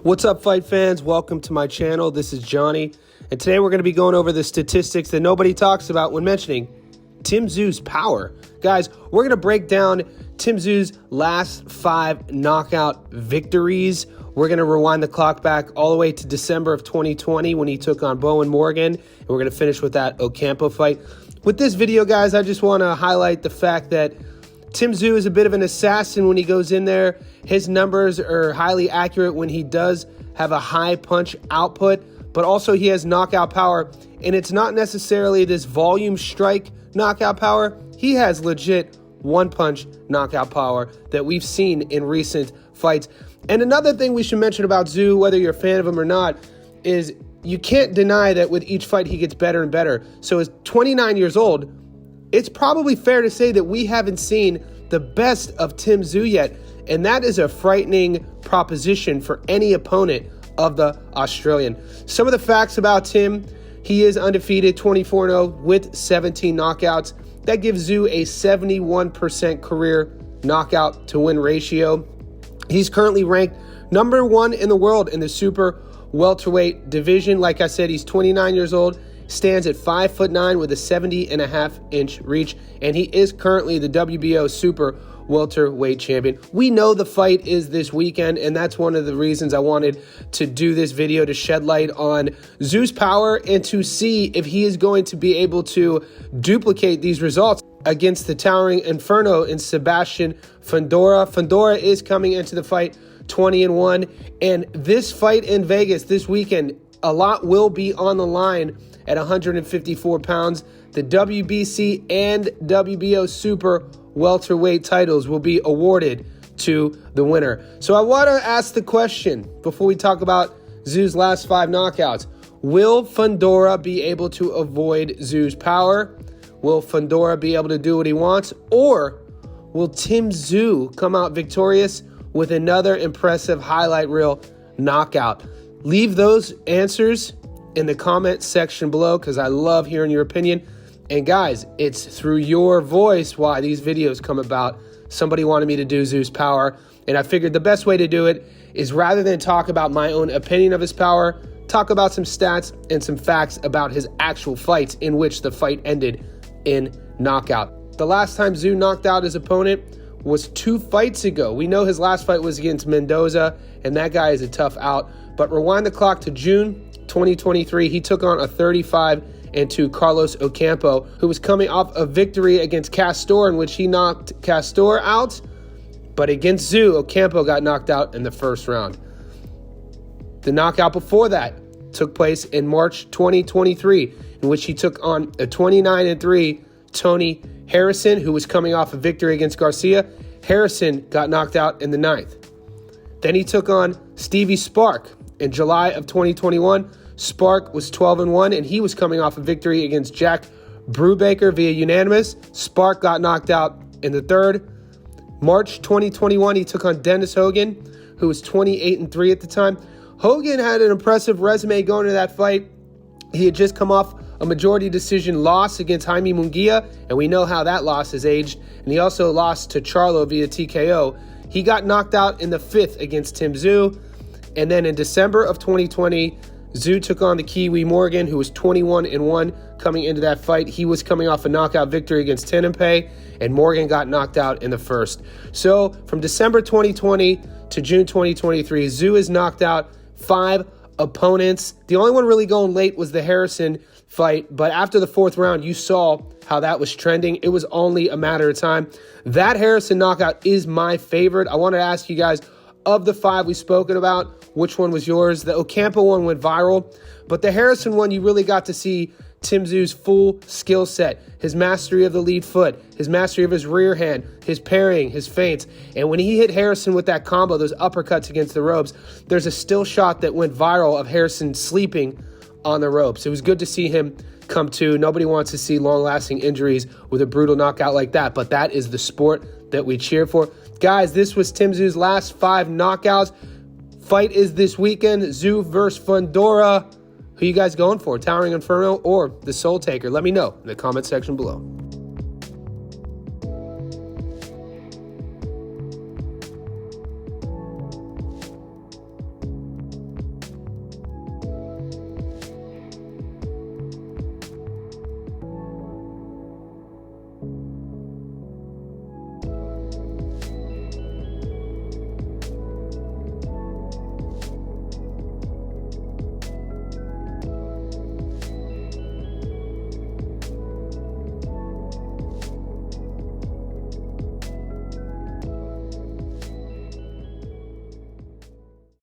What's up, fight fans? Welcome to my channel. This is Johnny, and today we're going to be going over the statistics that nobody talks about when mentioning Tszyu's power. Guys, we're going to break down Tszyu's last 5 knockout victories. We're going to rewind the clock back all the way to December of 2020 when he took on Bowen Morgan, and we're going to finish with that Ocampo fight. With this video, guys, I just want to highlight the fact that Tszyu is a bit of an assassin when he goes in there. His numbers are highly accurate when he does have a high punch output, but also he has knockout power, and it's not necessarily this volume strike knockout power. He has legit one-punch knockout power that we've seen in recent fights. And another thing we should mention about Tszyu, whether you're a fan of him or not, is you can't deny that with each fight he gets better and better. So at 29 years old, it's probably fair to say that we haven't seen the best of Tszyu yet, and that is a frightening proposition for any opponent of the Australian. Some of the facts about Tim: he is undefeated, 24-0 with 17 knockouts. That gives Tszyu a 71% career knockout to win ratio. He's currently ranked number 1 in the world in the super welterweight division. Like I said, he's 29 years old, stands at 5'9" with a 70.5-inch reach, and he is currently the WBO super welterweight champion. We know the fight is this weekend, and that's one of the reasons I wanted to do this video, to shed light on Tszyu's power and to see if he is going to be able to duplicate these results against the towering Inferno in Sebastian Fundora. Fundora is coming into the fight 20-1, and this fight in Vegas this weekend, a lot will be on the line at 154 pounds. The WBC and WBO super welterweight titles will be awarded to the winner. So I want to ask the question before we talk about Tszyu's last 5 knockouts. Will Fundora be able to avoid Tszyu's power? Will Fundora be able to do what he wants? Or will Tszyu come out victorious with another impressive highlight reel knockout? Leave those answers in the comment section below, because I love hearing your opinion. And guys, it's through your voice why these videos come about. Somebody wanted me to do Tszyu's power, and I figured the best way to do it is, rather than talk about my own opinion of his power, talk about some stats and some facts about his actual fights in which the fight ended in knockout. The last time Tszyu knocked out his opponent was 2 fights ago. We know his last fight was against Mendoza, and that guy is a tough out. But rewind the clock to June 2023, he took on a 35-2 Carlos Ocampo, who was coming off a victory against Castor in which he knocked Castor out. But against Tszyu, Ocampo got knocked out in the first round. The knockout before that took place in March 2023, in which he took on a 29-3 Tony Harrison, who was coming off a victory against Garcia. Harrison got knocked out in the 9th. Then he took on Stevie Spark in July of 2021. Spark was 12-1, and he was coming off a victory against Jack Brubaker via unanimous. Spark got knocked out in the 3rd. March 2021, he took on Dennis Hogan, who was 28-3 at the time. Hogan had an impressive resume going to that fight. He had just come off a majority decision loss against Jaime Munguia, and we know how that loss has aged. And he also lost to Charlo via TKO. He got knocked out in the 5th against Tszyu. And then in December of 2020, Tszyu took on the Kiwi Morgan, who was 21-1 coming into that fight. He was coming off a knockout victory against Tenenpey, and Morgan got knocked out in the 1st. So from December 2020 to June 2023, Tszyu has knocked out 5 opponents. The only one really going late was the Harrison fight, but after the 4th round, you saw how that was trending. It was only a matter of time. That Harrison knockout is my favorite. I want to ask you guys, of the 5 we've spoken about, which one was yours? The Ocampo one went viral, but the Harrison one, you really got to see Tszyu's full skill set, his mastery of the lead foot, his mastery of his rear hand, his parrying, his feints. And when he hit Harrison with that combo, those uppercuts against the ropes, there's a still shot that went viral of Harrison sleeping on the ropes. It was good to see him come to. Nobody wants to see long-lasting injuries with a brutal knockout like that, but that is the sport that we cheer for. Guys, this was Tszyu's last 5 knockouts. Fight is this weekend, Tszyu versus Fundora. Who you guys going for, Towering Inferno or the Soul Taker? Let me know in the comment section below.